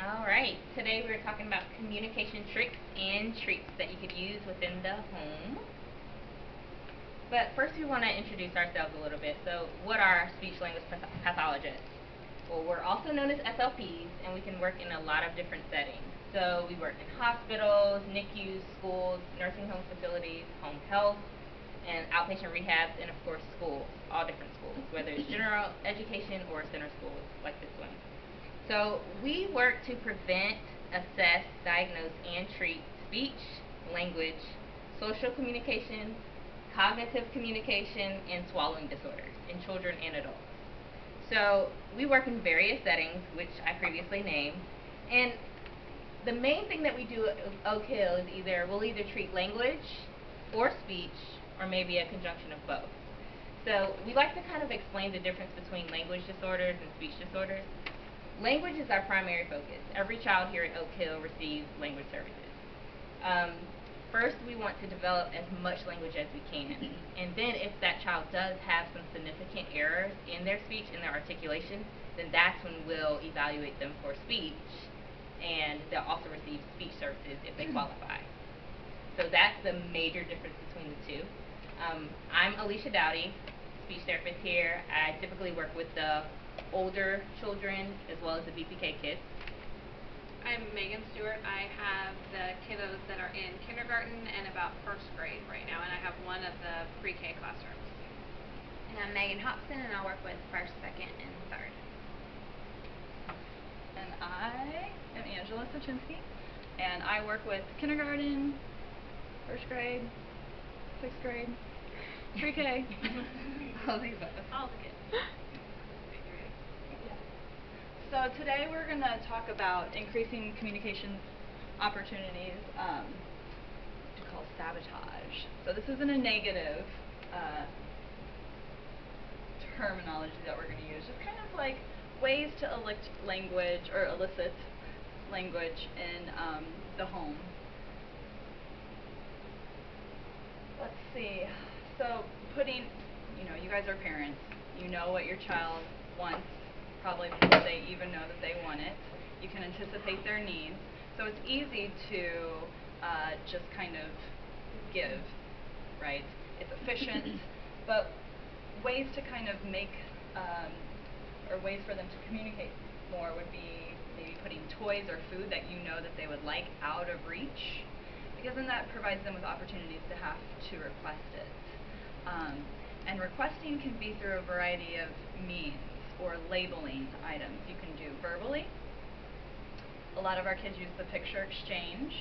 Alright, today we're talking about communication tricks and treats that you could use within the home. But first we want to introduce ourselves a little bit. So what are speech language pathologists? Well, we're also known as SLPs, and we can work in a lot of different settings. So we work in hospitals, NICUs, schools, nursing home facilities, home health, and outpatient rehabs, and of course schools, all different schools, whether it's general education or center schools like this one. So we work to prevent, assess, diagnose, and treat speech, language, social communication, cognitive communication, and swallowing disorders in children and adults. So we work in various settings, which I previously named, and the main thing that we do at Oak Hill is we'll either treat language or speech, or maybe a conjunction of both. So we like to kind of explain the difference between language disorders and speech disorders. Language is our primary focus. Every child here at Oak Hill receives language services. First, we want to develop as much language as we can. And then if that child does have some significant errors in their speech, in their articulation, then that's when we'll evaluate them for speech, and they'll also receive speech services if they qualify. So that's the major difference between the two. I'm Alisha Dowdy, speech therapist here. I typically work with the older children as well as the BPK kids. I'm Stewart. I have the kiddos that are in kindergarten and about first grade right now, and I have one of the pre-K classrooms. And I'm Meg Hobson, and I work with first, second, and third. And I am Angelia Sochinski, and I work with kindergarten, first grade, sixth grade, pre-K. All the kids. So today we're going to talk about increasing communication opportunities, to call sabotage. So this isn't a negative terminology that we're going to use, just kind of like ways to elicit language in the home. Let's see. So you guys are parents. You know what your child wants, probably before they even know that they want it. You can anticipate their needs. So it's easy to just kind of give, right? It's efficient, but ways to kind of make, or ways for them to communicate more would be maybe putting toys or food that you know that they would like out of reach, because then that provides them with opportunities to have to request it. And requesting can be through a variety of means, or labeling items. You can do verbally. A lot of our kids use the picture exchange,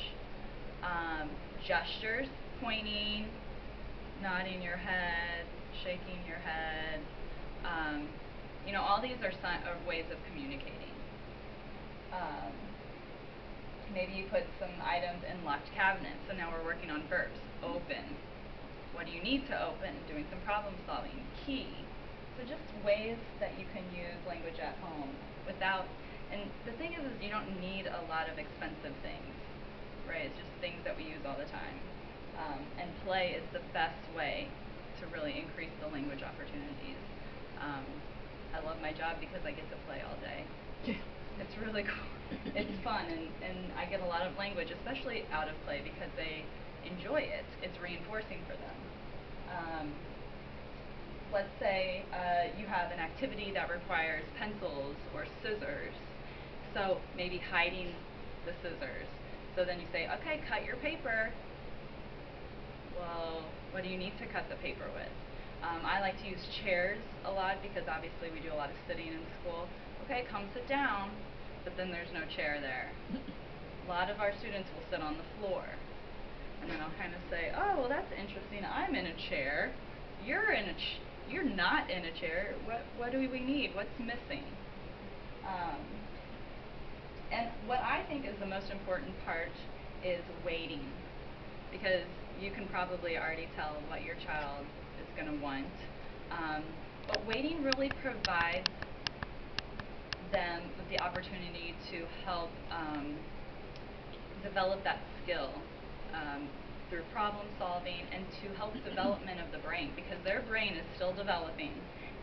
gestures, pointing, nodding your head, shaking your head. All these are ways of communicating. Maybe you put some items in locked cabinets, so now we're working on verbs. Open. What do you need to open? Doing some problem solving. Key. So just ways that you can use language at home without, and the thing is you don't need a lot of expensive things, right? It's just things that we use all the time. And play is the best way to really increase the language opportunities. I love my job because I get to play all day. It's really cool. It's fun, and I get a lot of language, especially out of play, because they enjoy it. It's reinforcing for them. Let's say you have an activity that requires pencils or scissors, so maybe hiding the scissors. So then you say, okay, cut your paper. Well, what do you need to cut the paper with? I like to use chairs a lot because obviously we do a lot of sitting in school. Okay, come sit down, but then there's no chair there. A lot of our students will sit on the floor. And then I'll kind of say, oh, well, that's interesting. I'm in a chair. You're not in a chair. What do we need? What's missing? And what I think is the most important part is waiting, because you can probably already tell what your child is going to want. But waiting really provides them with the opportunity to help develop that skill through problem solving, and to help development of the brain, because their brain is still developing,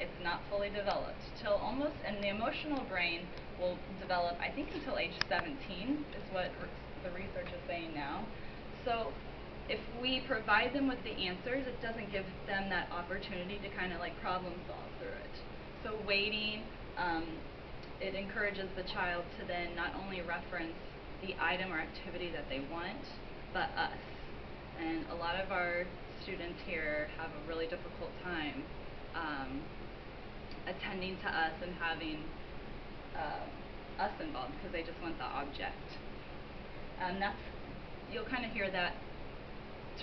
It's not fully developed till almost, and the emotional brain will develop, I think, until age 17 is what the research is saying now. So if we provide them with the answers, it doesn't give them that opportunity to kind of like problem solve through it. So waiting, it encourages the child to then not only reference the item or activity that they want, but us. And a lot of our students here have a really difficult time attending to us and having us involved because they just want the object. You'll kind of hear that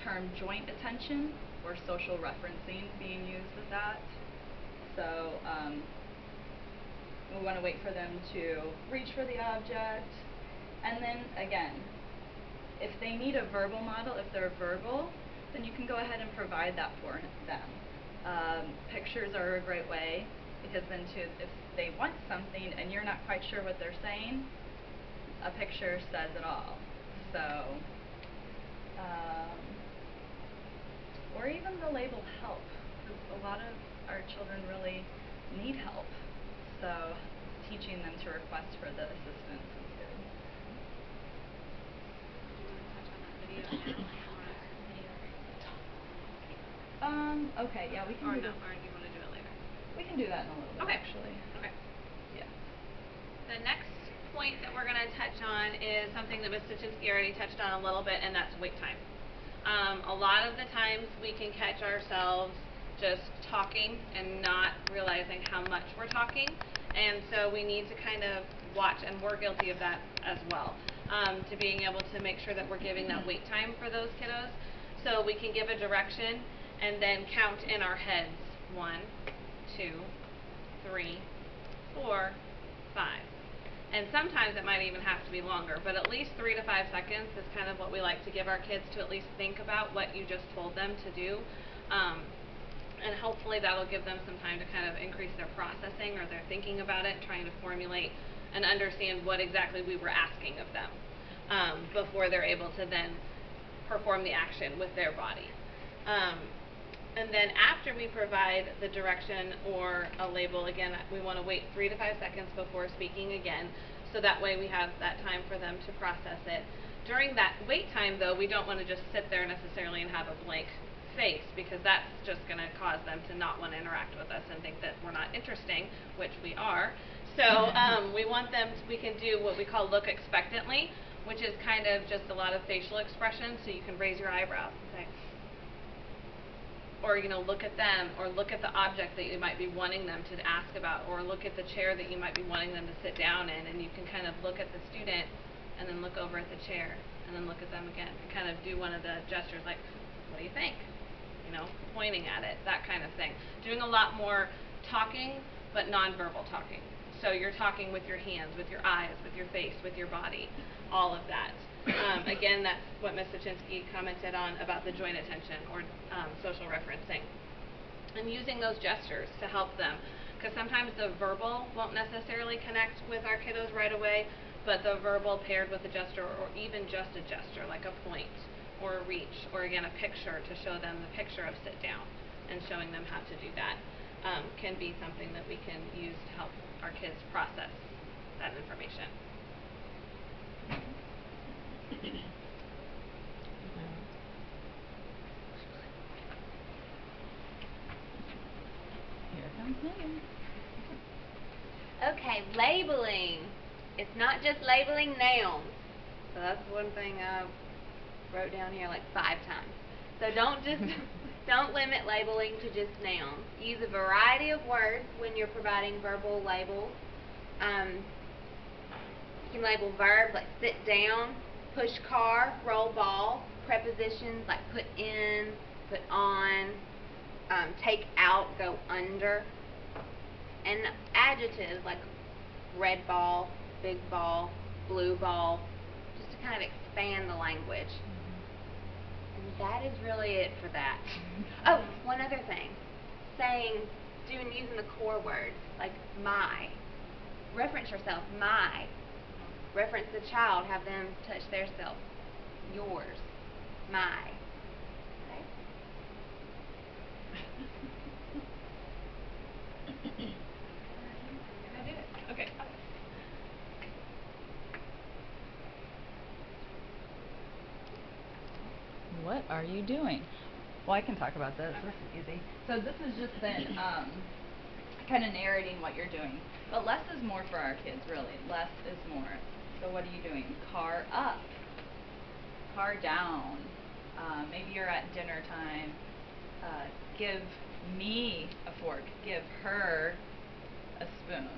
term joint attention or social referencing being used with that. So we want to wait for them to reach for the object, and then again, if they need a verbal model, if they're verbal, then you can go ahead and provide that for them. Pictures are a great way, because then too, if they want something and you're not quite sure what they're saying, a picture says it all. So, or even the label help, because a lot of our children really need help. So teaching them to request for the assistance is good. Okay, yeah, we can do that. Or do you want to do it later? We can do that in a little bit, Okay. actually. Okay. Yeah. The next point that we're going to touch on is something that Ms. Sochinski already touched on a little bit, and that's wait time. A lot of the times we can catch ourselves just talking and not realizing how much we're talking, and so we need to kind of watch, and we're guilty of that as well, to being able to make sure that we're giving that wait time for those kiddos. So we can give a direction and then count in our heads 1, 2, 3, 4, 5. And sometimes it might even have to be longer, but at least 3 to 5 seconds is kind of what we like to give our kids to at least think about what you just told them to do. And hopefully that'll give them some time to kind of increase their processing or their thinking about it, trying to formulate and understand what exactly we were asking of them before they're able to then perform the action with their body. And then after we provide the direction or a label, again, we want to wait 3 to 5 seconds before speaking again, so that way we have that time for them to process it. During that wait time, though, we don't want to just sit there necessarily and have a blank face, because that's just going to cause them to not want to interact with us and think that we're not interesting, which we are. So we want them we can do what we call look expectantly, which is kind of just a lot of facial expressions, so you can raise your eyebrows and say, or look at them, or look at the object that you might be wanting them to ask about, or look at the chair that you might be wanting them to sit down in, and you can kind of look at the student and then look over at the chair and then look at them again and kind of do one of the gestures like, what do you think? Pointing at it, that kind of thing. Doing a lot more talking, but nonverbal talking. So you're talking with your hands, with your eyes, with your face, with your body, all of that. Again, that's what Ms. Sochinski commented on about the joint attention or social referencing. And using those gestures to help them. Because sometimes the verbal won't necessarily connect with our kiddos right away, but the verbal paired with a gesture, or even just a gesture, like a point or a reach, or again a picture to show them the picture of sit down and showing them how to do that, can be something that we can use to help our kids process that information. Here comes Megan. Okay, labeling. It's not just labeling nouns. So that's one thing I wrote down here like 5 times. So don't limit labeling to just nouns. Use a variety of words when you're providing verbal labels. You can label verbs like sit down, push car, roll ball, prepositions like put in, put on, take out, go under, and adjectives like red ball, big ball, blue ball, just to kind of expand the language. And that is really it for that. Oh, one other thing. Using the core words, like my. Reference yourself, my. Reference the child, have them touch their self. Yours, my. Okay? Okay. What are you doing? Well, I can talk about this. This is easy. So this has just been kind of narrating what you're doing. But less is more for our kids, really. Less is more. So what are you doing? Car up. Car down. Maybe you're at dinner time. Give me a fork. Give her a spoon.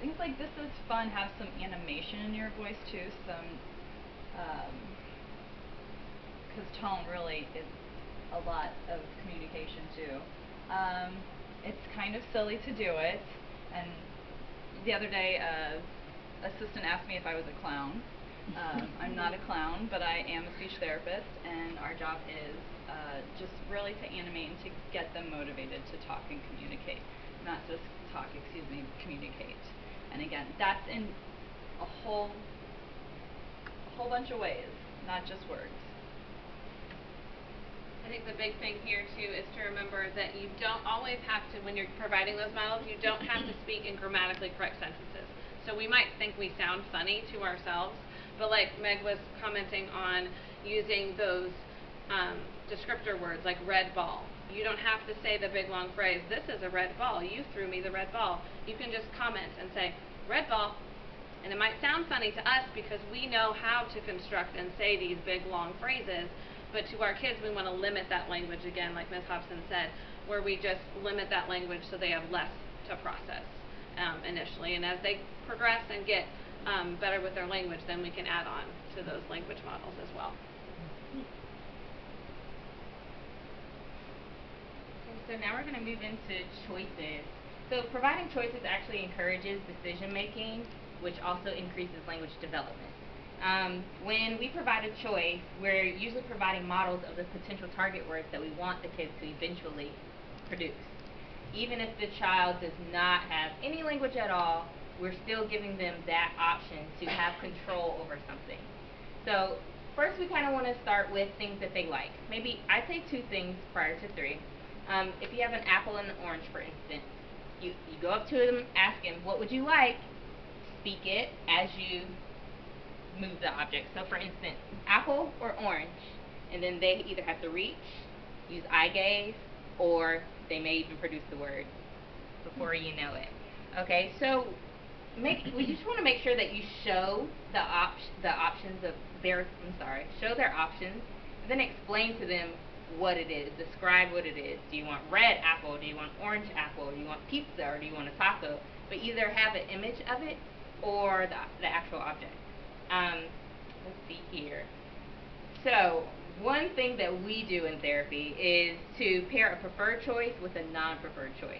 Things like this is fun. Have some animation in your voice too. Because tone really is a lot of communication too. It's kind of silly to do it. And the other day, assistant asked me if I was a clown. I'm not a clown, but I am a speech therapist, and our job is just really to animate and to get them motivated to talk and communicate. Not just talk, communicate. And again, that's in a whole bunch of ways, not just words. I think the big thing here too is to remember that you don't always have to, when you're providing those models, you don't have to speak in grammatically correct sentences. So we might think we sound funny to ourselves, but like Meg was commenting on using those descriptor words like red ball. You don't have to say the big long phrase, this is a red ball, you threw me the red ball. You can just comment and say, red ball. And it might sound funny to us because we know how to construct and say these big long phrases, but to our kids we want to limit that language again, like Ms. Hobson said, where we just limit that language so they have less to process initially. And as they progress and get better with their language, then we can add on to those language models as well. So now we're going to move into choices. So providing choices actually encourages decision making, which also increases language development. When we provide a choice, we're usually providing models of the potential target words that we want the kids to eventually produce. Even if the child does not have any language at all, we're still giving them that option to have control over something. So first we kind of want to start with things that they like. Maybe I'd say 2 things prior to 3. If you have an apple and an orange, for instance, you go up to them, ask them, what would you like? Speak it as you move the object. So for instance, apple or orange, and then they either have to reach, use eye gaze, or they may even produce the word before you know it. Okay, so we just want to make sure that you show the options of show their options, and then explain to them what it is. Describe what it is. Do you want red apple? Do you want orange apple? Do you want pizza, or do you want a taco? But either have an image of it or the actual object. Let's see here. So one thing that we do in therapy is to pair a preferred choice with a non-preferred choice.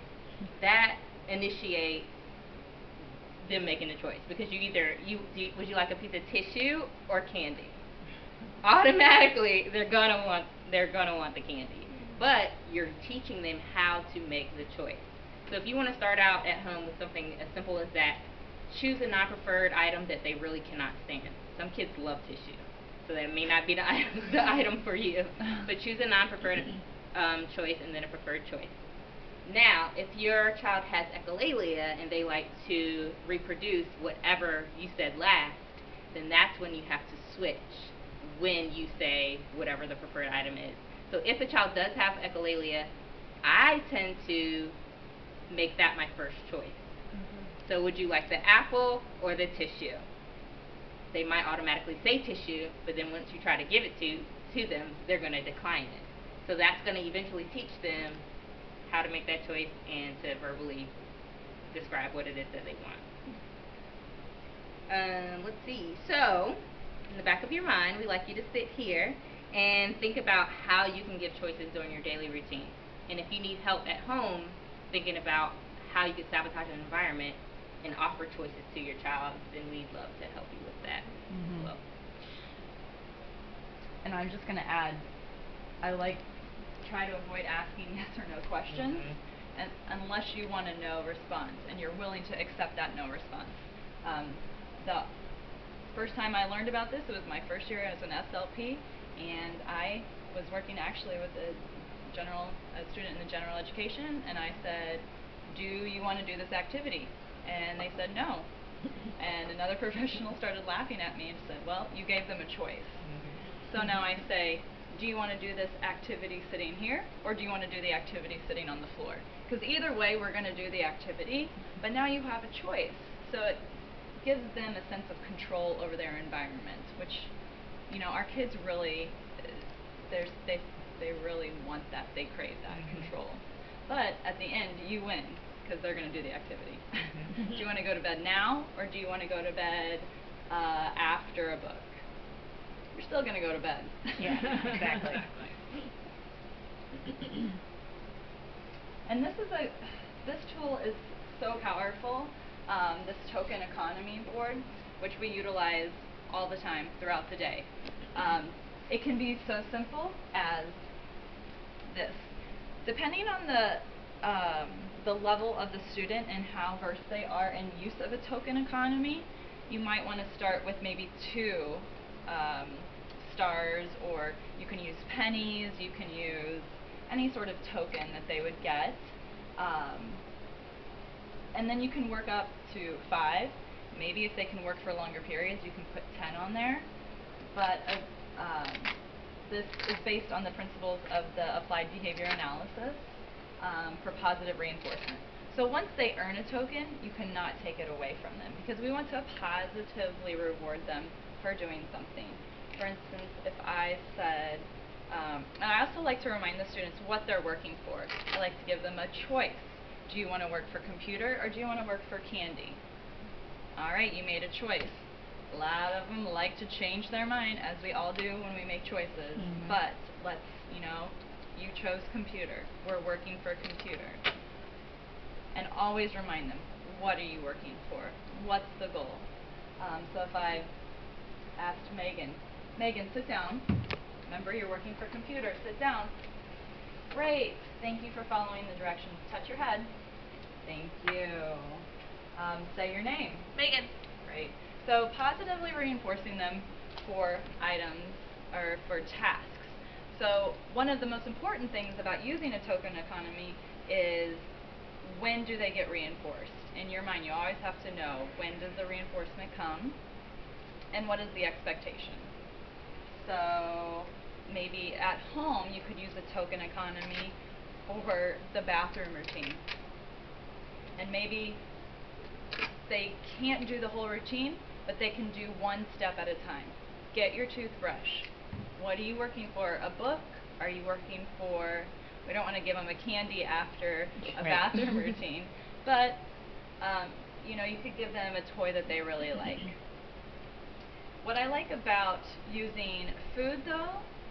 That initiates them making a choice, because would you like a piece of tissue or candy? Automatically they're gonna want the candy, but you're teaching them how to make the choice. So if you want to start out at home with something as simple as that, choose a non-preferred item that they really cannot stand. Some kids love tissue, so that may not be the item for you, but choose a non-preferred choice and then a preferred choice. Now, if your child has echolalia and they like to reproduce whatever you said last, then that's when you have to switch when you say whatever the preferred item is. So if a child does have echolalia, I tend to make that my first choice. So would you like the apple or the tissue? They might automatically say tissue, but then once you try to give it to them, they're going to decline it. So that's going to eventually teach them how to make that choice and to verbally describe what it is that they want. Let's see. So in the back of your mind, we like you to sit here and think about how you can give choices during your daily routine. And if you need help at home thinking about how you can sabotage an environment and offer choices to your child, then we'd love to help you with that as well. And I'm just going to add, try to avoid asking yes or no questions, and unless you want a no response and you're willing to accept that no response. The first time I learned about this, it was my first year as an SLP, and I was working actually with a a student in the general education, and I said, do you want to do this activity? And they said no. And another professional started laughing at me and said, well, you gave them a choice. So now I say, do you want to do this activity sitting here, or do you want to do the activity sitting on the floor? Because either way, we're going to do the activity, but now you have a choice. So it gives them a sense of control over their environment, which, you know, our kids really, they really want that. They crave that control. But at the end, you win, because they're going to do the activity. Do you want to go to bed now, or do you want to go to bed after a book? You're still going to go to bed. Yeah, exactly. And this tool is so powerful, this token economy board, which we utilize all the time throughout the day. It can be so simple as this. Depending on the level of the student and how versed they are in use of a token economy, you might want to start with maybe 2 stars, or you can use pennies, you can use any sort of token that they would get. And then you can work up to 5. Maybe if they can work for longer periods, you can put 10 on there. But this is based on the principles of the applied behavior analysis for positive reinforcement. So once they earn a token, you cannot take it away from them, because we want to positively reward them for doing something. For instance, if I said, and I also like to remind the students what they're working for. I like to give them a choice. Do you want to work for computer, or do you want to work for candy? All right, you made a choice. A lot of them like to change their mind, as we all do when we make choices. But let's, you know, you chose computer. We're working for computer. And always remind them, what are you working for? What's the goal? So if I asked Megan, sit down. Remember, you're working for computer. Sit down. Great. Thank you for following the directions. Touch your head. Thank you. Say your name. Megan. Great. So positively reinforcing them for items or for tasks. So one of the most important things about using a token economy is, when do they get reinforced? In your mind, you always have to know, when does the reinforcement come, and what is the expectation? So maybe at home you could use a token economy for the bathroom routine. And maybe they can't do the whole routine, but they can do one step at a time. Get your toothbrush. What are you working for? A book? Are you working for, we don't want to give them a candy after a bathroom routine, but you know, you could give them a toy that they really like. What I like about using food, though,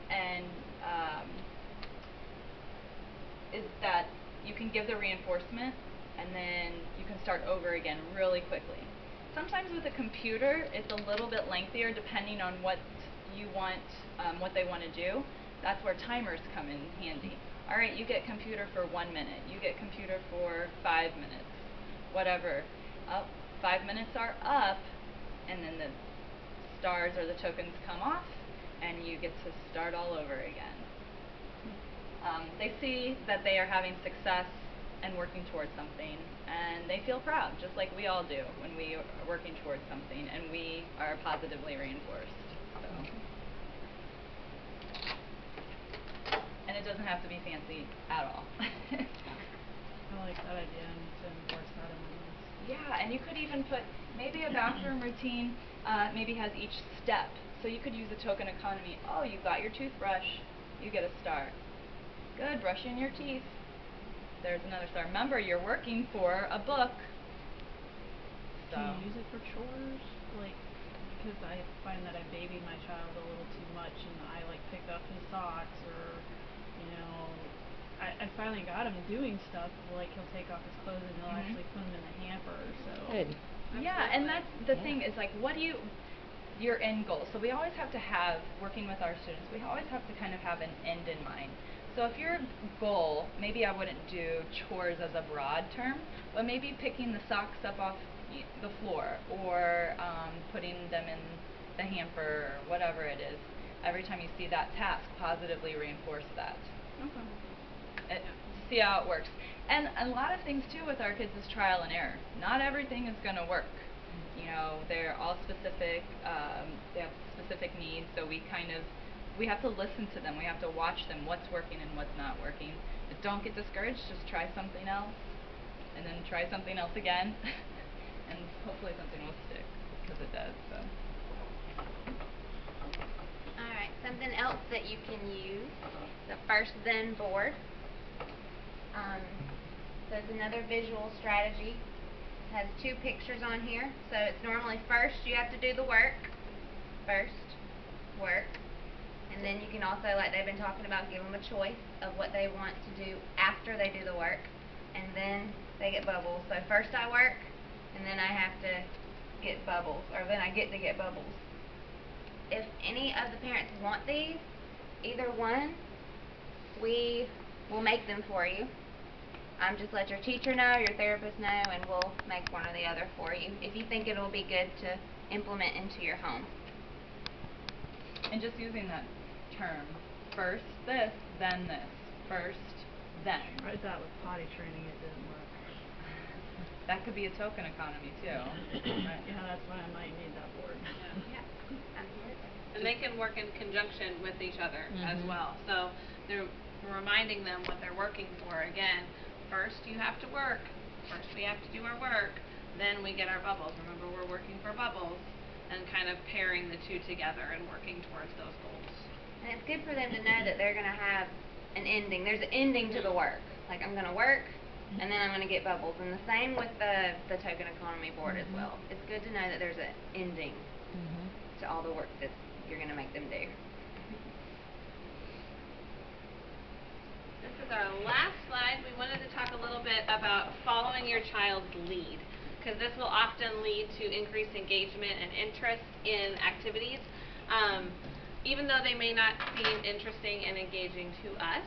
and is that you can give the reinforcement, and then you can start over again really quickly. Sometimes with a computer, it's a little bit lengthier depending on what you want, what they want to do. That's where timers come in handy. All right, you get computer for 1 minute. You get computer for 5 minutes. Whatever. 5 minutes are up, and then the stars or the tokens come off, and you get to start all over again. They see that they are having success and working towards something, and they feel proud, just like we all do when we are working towards something and we are positively reinforced. So. And it doesn't have to be fancy at all. I like that idea, and to enforce that in my life. Yeah, and you could even put, maybe a bathroom routine maybe has each step. So you could use a token economy. Oh, you got your toothbrush, you get a star. Good, brushing your teeth. There's another star. Remember, you're working for a book. So. Can you use it for chores? Like, because I find that I baby my child a little too much, and I like pick up his socks, or, you know, I finally got him doing stuff, like he'll take off his clothes and he'll actually put them in the hamper, so. Good. Yeah, and that's the thing is, like, what do you, your end goal. So we always have to have, working with our students, we always have to kind of have an end in mind. So if your goal, maybe I wouldn't do chores as a broad term, but maybe picking the socks up off the floor, or putting them in the hamper, or whatever it is. Every time you see that task, positively reinforce that. Okay. see how it works. And a lot of things too with our kids is trial and error. Not everything is going to work. You know, they're all specific, they have specific needs, so we have to listen to them, we have to watch them, what's working and what's not working. But don't get discouraged, just try something else, and then try something else again, and hopefully something will stick, because it does, so. Alright, something else that you can use, the first then board. So it's another visual strategy. It has 2 pictures on here. So it's normally first you have to do the work. First, work. And then you can also, like they've been talking about, give them a choice of what they want to do after they do the work. And then they get bubbles. So first I work, and then I have to get bubbles, or then I get to get bubbles. If any of the parents want these, either one, we will make them for you. Just let your teacher know, your therapist know, and we'll make one or the other for you if you think it'll be good to implement into your home. And just using that term, first this, then this, first, then. Tried that with potty training, it didn't work. That could be a token economy too. Right. Yeah, that's why I might need that board. Yeah. And they can work in conjunction with each other as well. So they're reminding them what they're working for. Again, first you have to work, first we have to do our work, then we get our bubbles. Remember, we're working for bubbles, and kind of pairing the 2 together and working towards those goals. And it's good for them to know that they're going to have an ending. There's an ending to the work. Like, I'm going to work, and then I'm going to get bubbles. And the same with the token economy board as well. It's good to know that there's an ending to all the work that you're going to make them do. This is our last slide. We wanted to talk a little bit about following your child's lead, because this will often lead to increased engagement and interest in activities. Even though they may not seem interesting and engaging to us,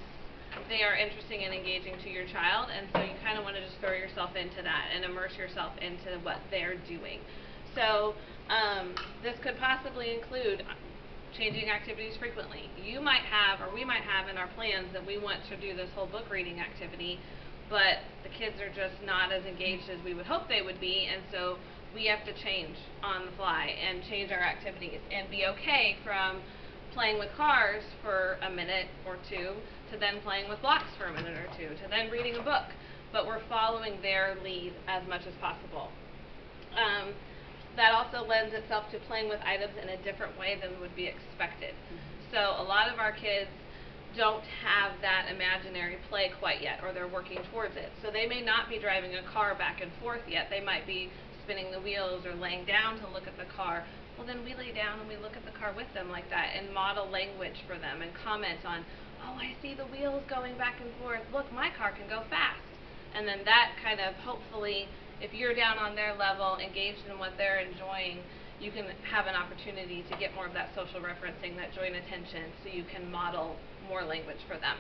they are interesting and engaging to your child, and so you kind of want to just throw yourself into that and immerse yourself into what they're doing. So this could possibly include changing activities frequently. You might have, or we might have in our plans that we want to do this whole book reading activity, but the kids are just not as engaged as we would hope they would be, and so we have to change on the fly and change our activities and be okay from playing with cars for a minute or 2 to then playing with blocks for a minute or 2 to then reading a book, but we're following their lead as much as possible. That also lends itself to playing with items in a different way than would be expected. So a lot of our kids don't have that imaginary play quite yet, or they're working towards it. So they may not be driving a car back and forth yet. They might be spinning the wheels or laying down to look at the car. Well, then we lay down and we look at the car with them like that and model language for them and comment on, oh, I see the wheels going back and forth. Look, my car can go fast. And then that kind of, hopefully, if you're down on their level, engaged in what they're enjoying, you can have an opportunity to get more of that social referencing, that joint attention, so you can model more language for them.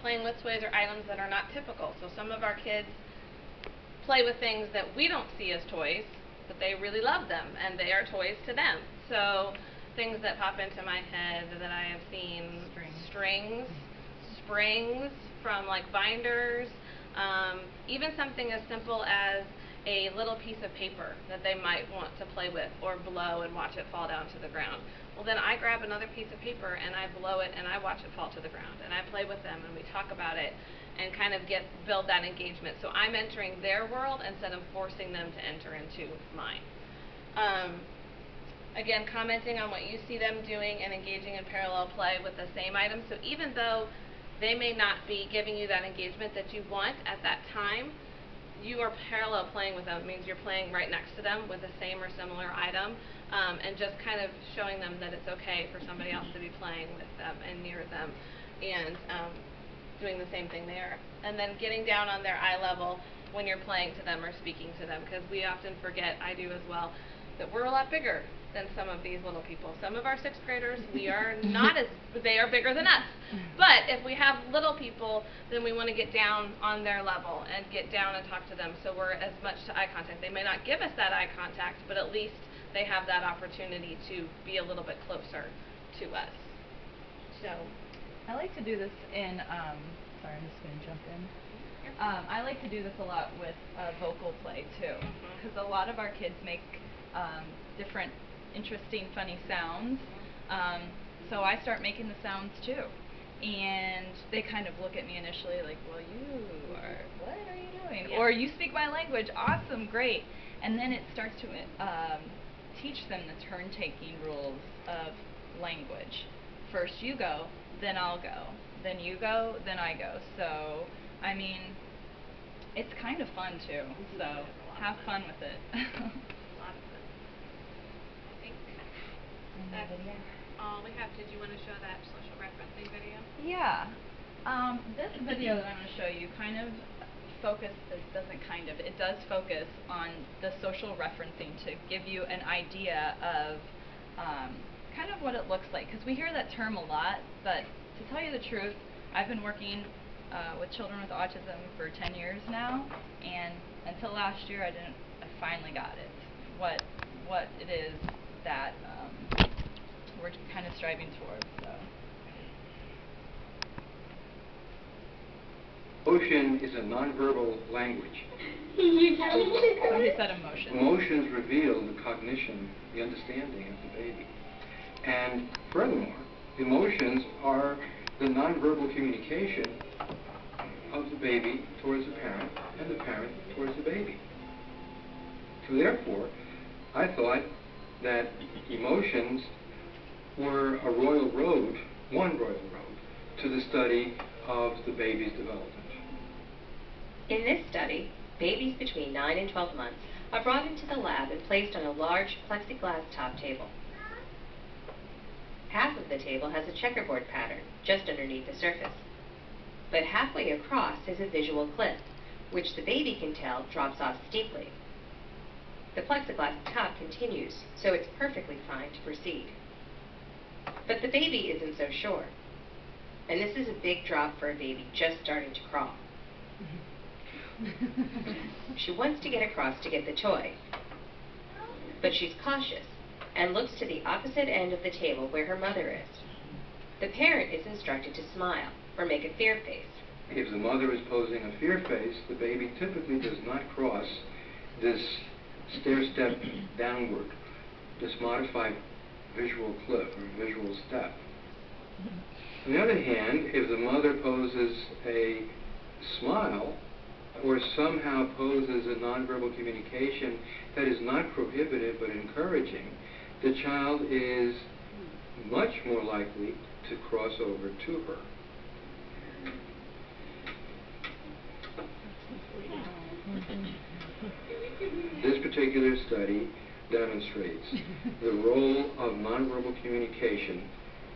Playing with toys or items that are not typical. So some of our kids play with things that we don't see as toys, but they really love them, and they are toys to them. So things that pop into my head that I have seen, strings, springs from like binders, even something as simple as a little piece of paper that they might want to play with or blow and watch it fall down to the ground. Well, then I grab another piece of paper and I blow it and I watch it fall to the ground, and I play with them and we talk about it and kind of build that engagement. So I'm entering their world instead of forcing them to enter into mine. Again, commenting on what you see them doing and engaging in parallel play with the same items. So even though they may not be giving you that engagement that you want at that time, you are parallel playing with them. It means you're playing right next to them with the same or similar item, and just kind of showing them that it's okay for somebody else to be playing with them and near them, and doing the same thing there. And then getting down on their eye level when you're playing to them or speaking to them, because we often forget, I do as well, that we're a lot bigger than some of these little people. Some of our 6th graders, we are not as, they are bigger than us. But if we have little people, then we want to get down on their level and get down and talk to them, so we're as much to eye contact. They may not give us that eye contact, but at least they have that opportunity to be a little bit closer to us. So I like to do this in, sorry, I'm just going to jump in. I like to do this a lot with vocal play too, because a lot of our kids make different, interesting, funny sounds. So I start making the sounds too, and they kind of look at me initially like, well, what are you doing? Yeah. Or you speak my language, awesome, great. And then it starts to teach them the turn-taking rules of language. First you go, then I'll go. Then you go, then I go. So, I mean, it's kind of fun too. So, have fun with it. A lot of fun. I think that's all we have. Did you want to show that social referencing video? Yeah. This video that I'm going to show you kind of it does focus on the social referencing to give you an idea of kind of what it looks like. Because we hear that term a lot, but to tell you the truth, I've been working with children with autism for 10 years now, and until last year I finally got it. What it is that we're kind of striving towards. So. Emotion is a nonverbal language. So he said emotion. Emotions reveal the cognition, the understanding of the baby. And furthermore, emotions are the nonverbal communication of the baby towards the parent and the parent towards the baby. So therefore, I thought that emotions were a royal road, one royal road, to the study of the baby's development. In this study, babies between 9 and 12 months are brought into the lab and placed on a large plexiglass top table. Half of the table has a checkerboard pattern just underneath the surface. But halfway across is a visual cliff, which the baby can tell drops off steeply. The plexiglass top continues, so it's perfectly fine to proceed. But the baby isn't so sure. And this is a big drop for a baby just starting to crawl. She wants to get across to get the toy, but she's cautious and looks to the opposite end of the table where her mother is. The parent is instructed to smile or make a fear face. If the mother is posing a fear face, the baby typically does not cross this stair-step downward, this modified visual cliff or visual step. On the other hand, if the mother poses a smile or somehow poses a nonverbal communication that is not prohibitive but encouraging, the child is much more likely to cross over to her. This particular study demonstrates the role of nonverbal communication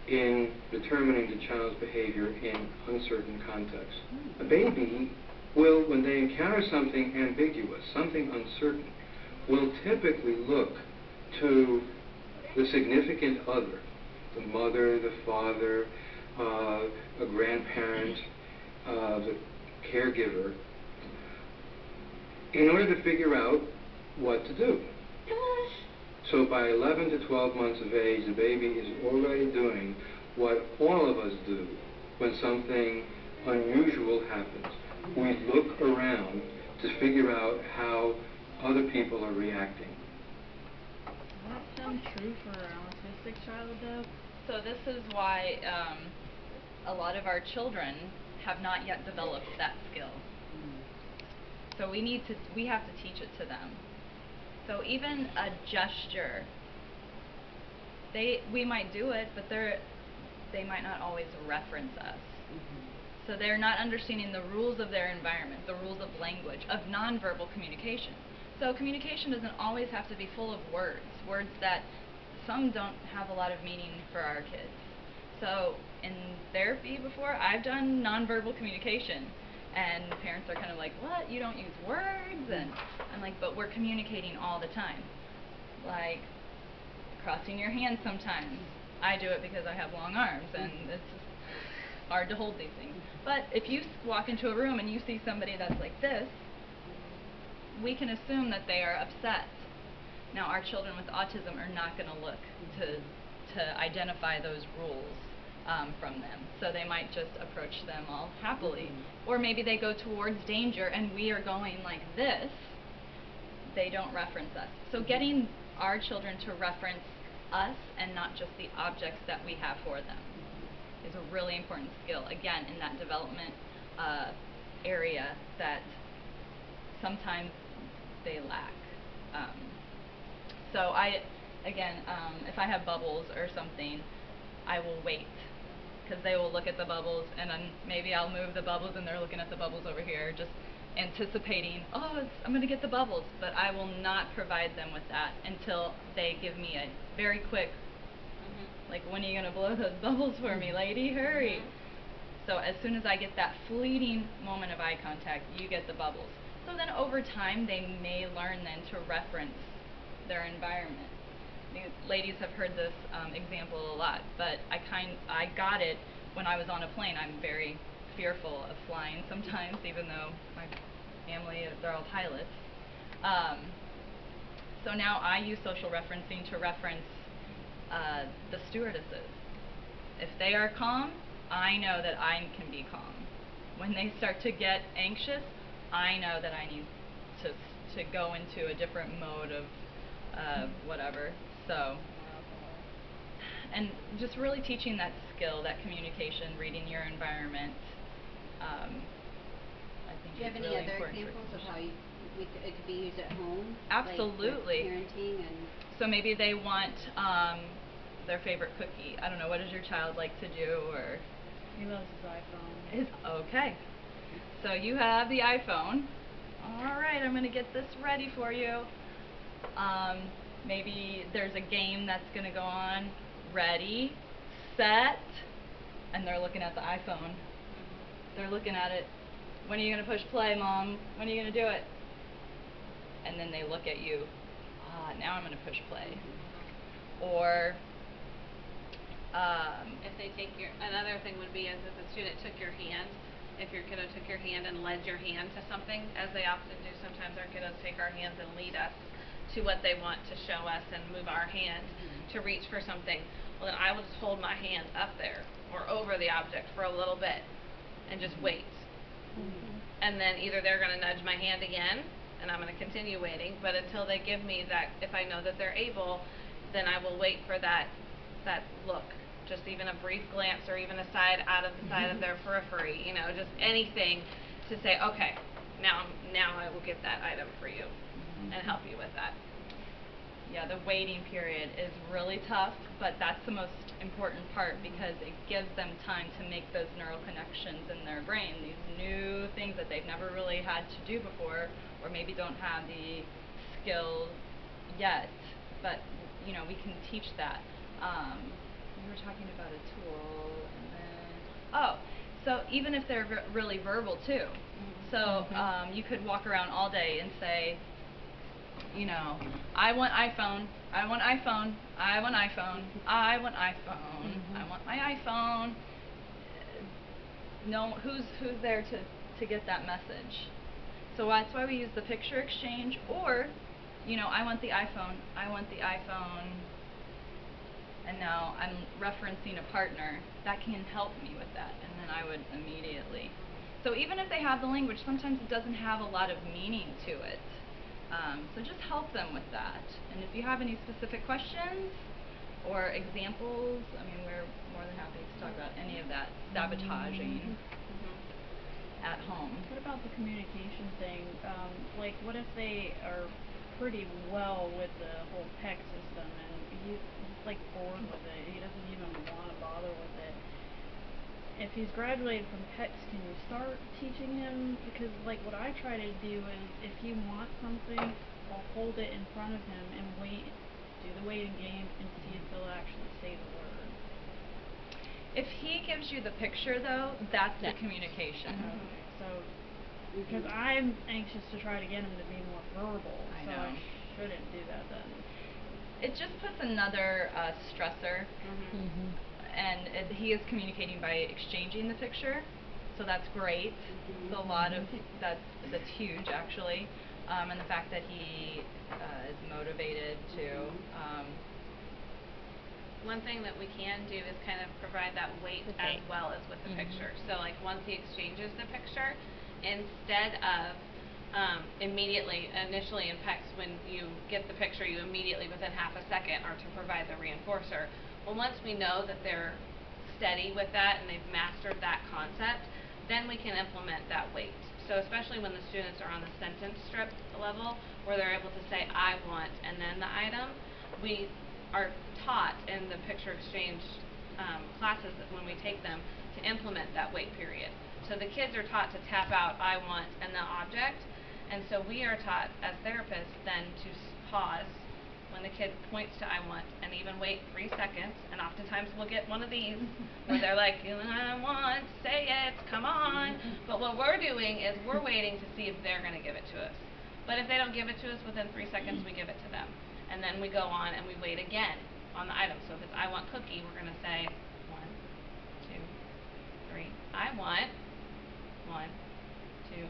in determining the child's behavior in uncertain contexts. A baby will, when they encounter something ambiguous, something uncertain, will typically look to the significant other, the mother, the father, a grandparent, the caregiver, in order to figure out what to do. So by 11 to 12 months of age, the baby is already doing what all of us do when something unusual happens. We look around to figure out how other people are reacting. Does that sound true for an autistic child, though? So this is why a lot of our children have not yet developed that skill. So we have to teach it to them. So even a gesture, we might do it, but they might not always reference us. So they're not understanding the rules of their environment, the rules of language, of nonverbal communication. So communication doesn't always have to be full of words that some don't have a lot of meaning for our kids. So in therapy before, I've done nonverbal communication, and parents are kind of like, what, you don't use words? And I'm like, but we're communicating all the time. Like crossing your hands sometimes. I do it because I have long arms, and it's just hard to hold these things. But if you walk into a room and you see somebody that's like this, we can assume that they are upset. Now, our children with autism are not going to look to identify those rules. from them. So they might just approach them all happily. Or maybe they go towards danger and we are going like this. They don't reference us. So getting our children to reference us and not just the objects that we have for them is a really important skill, again, in that development area that sometimes they lack. So if I have bubbles or something, I will wait, because they will look at the bubbles and then maybe I'll move the bubbles and they're looking at the bubbles over here, just anticipating, I'm going to get the bubbles, but I will not provide them with that until they give me a very quick, like, when are you going to blow those bubbles for me, lady? Hurry. So as soon as I get that fleeting moment of eye contact, you get the bubbles. So then over time, they may learn then to reference their environment. Ladies have heard this example a lot, but I got it when I was on a plane. I'm very fearful of flying sometimes, even though my family, they're all pilots. So now I use social referencing to reference the stewardesses. If they are calm, I know that I can be calm. When they start to get anxious, I know that I need to go into a different mode of whatever. So, and just really teaching that skill, that communication, reading your environment. I think Do you have any really other important examples of how it could be used at home? Absolutely. Like with parenting and. So maybe they want their favorite cookie. I don't know, what does your child like to do? Or He loves his iPhone. Okay. So you have the iPhone. All right, I'm going to get this ready for you. Maybe there's a game that's going to go on. Ready, set, and they're looking at the iPhone. They're looking at it. When are you going to push play, Mom? When are you going to do it? And then they look at you. Now I'm going to push play. Or if they take another thing would be as if the student took your hand. If your kiddo took your hand and led your hand to something, as they often do, sometimes our kiddos take our hands and lead us to what they want to show us and move our hand to reach for something. Well, then I will just hold my hand up there or over the object for a little bit and just wait. And then either they're going to nudge my hand again and I'm going to continue waiting, but until they give me that, if I know that they're able, then I will wait for that look, just even a brief glance or even a side out of the side of their periphery, just anything to say, okay, now I will get that item for you and help you with that. Yeah, the waiting period is really tough, but that's the most important part because it gives them time to make those neural connections in their brain, these new things that they've never really had to do before, or maybe don't have the skill yet, but we can teach that. We were talking about a tool, and then so even if they're really verbal too, so you could walk around all day and say, I want iPhone, I want iPhone, I want iPhone, I want iPhone, I want my iPhone. No, who's there to get that message? So that's why we use the picture exchange, or I want the iPhone, I want the iPhone, and now I'm referencing a partner that can help me with that, and then I would immediately. So even if they have the language, sometimes it doesn't have a lot of meaning to it. So just help them with that. And if you have any specific questions or examples, we're more than happy to talk about any of that sabotaging at home. What about the communication thing? Like, what if they are pretty well with the whole PEC system and he's like bored with it, he doesn't even want to bother with it? If he's graduated from PECs, can you start teaching him? Because like what I try to do is, if he wants something, I'll hold it in front of him and wait, do the waiting game, and see if he'll actually say the word. If he gives you the picture though, that's the communication. Okay, so because I'm anxious to try to get him to be more verbal, I so know. I shouldn't do that then. It just puts another stressor. And he is communicating by exchanging the picture, so that's great. So a lot of that's huge actually, and the fact that he is motivated to one thing that we can do is kind of provide that weight With as weight. well as with the Mhm. picture. So like once he exchanges the picture, instead of initially in PECS, when you get the picture, you immediately within half a second are to provide the reinforcer. Well, once we know that they're steady with that and they've mastered that concept, then we can implement that weight. So especially when the students are on the sentence strip level, where they're able to say, I want, and then the item, we are taught in the picture exchange classes that when we take them to implement that wait period. So the kids are taught to tap out, I want, and the object, and so we are taught as therapists then to pause when the kid points to I want, and even wait 3 seconds, and oftentimes we'll get one of these where they're like, I want, say it, come on. But what we're doing is we're waiting to see if they're going to give it to us. But if they don't give it to us within 3 seconds, we give it to them. And then we go on and we wait again on the item. So if it's I want cookie, we're going to say 1, 2, 3. I want 1, 2,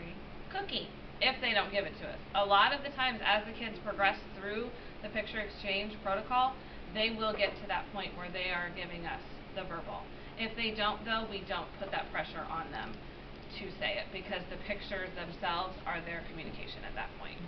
3. Cookie. If they don't give it to us. A lot of the times as the kids progress through the picture exchange protocol, they will get to that point where they are giving us the verbal. If they don't though, we don't put that pressure on them to say it, because the pictures themselves are their communication at that point.